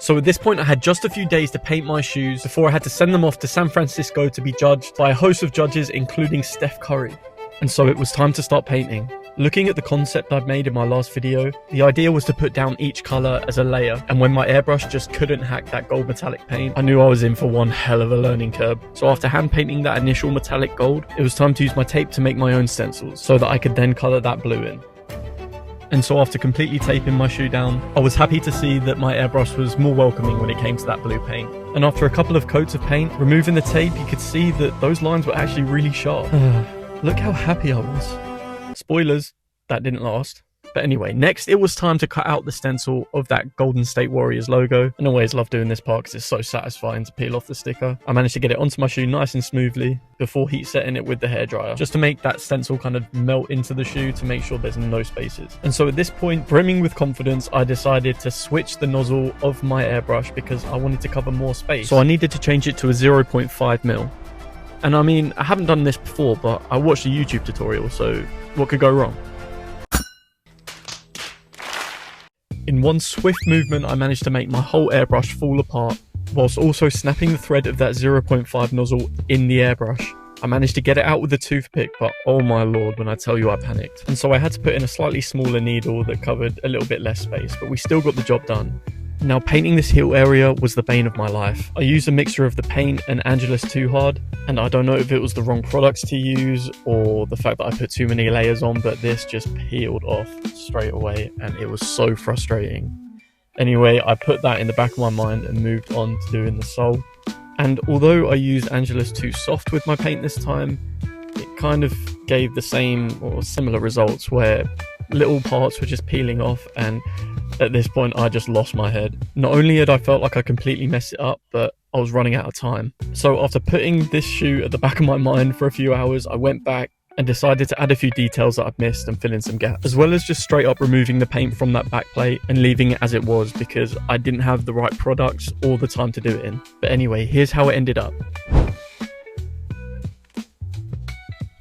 So at this point I had just a few days to paint my shoes before I had to send them off to San Francisco to be judged by a host of judges including Steph Curry. And so it was time to start painting. Looking at the concept I've made in my last video, the idea was to put down each colour as a layer, and when my airbrush just couldn't hack that gold metallic paint, I knew I was in for one hell of a learning curve. So after hand painting that initial metallic gold, it was time to use my tape to make my own stencils, so that I could then colour that blue in. And so after completely taping my shoe down, I was happy to see that my airbrush was more welcoming when it came to that blue paint. And after a couple of coats of paint, removing the tape, you could see that those lines were actually really sharp. Look how happy I was. Spoilers, that didn't last. But anyway, next it was time to cut out the stencil of that Golden State Warriors logo. And I always love doing this part because it's so satisfying to peel off the sticker. I managed to get it onto my shoe nice and smoothly before heat setting it with the hairdryer, just to make that stencil kind of melt into the shoe to make sure there's no spaces. And so at this point, brimming with confidence, I decided to switch the nozzle of my airbrush because I wanted to cover more space. So I needed to change it to a 0.5mm. And I mean, I haven't done this before, but I watched a YouTube tutorial, so what could go wrong? In one swift movement, I managed to make my whole airbrush fall apart, whilst also snapping the thread of that 0.5 nozzle in the airbrush. I managed to get it out with a toothpick, but oh my lord, when I tell you I panicked. And so I had to put in a slightly smaller needle that covered a little bit less space, but we still got the job done. Now, painting this heel area was the bane of my life. I used a mixture of the paint and Angelus Too Hard, and I don't know if it was the wrong products to use or the fact that I put too many layers on, but this just peeled off straight away and it was so frustrating. Anyway, I put that in the back of my mind and moved on to doing the sole. And although I used Angelus Too Soft with my paint this time, it kind of gave the same or similar results where little parts were just peeling off, and at this point I just lost my head. Not only had I felt like I completely messed it up, but I was running out of time. So after putting this shoe at the back of my mind for a few hours, I went back and decided to add a few details that I'd missed and fill in some gaps, as well as just straight up removing the paint from that back plate and leaving it as it was because I didn't have the right products or the time to do it in. But anyway, here's how it ended up.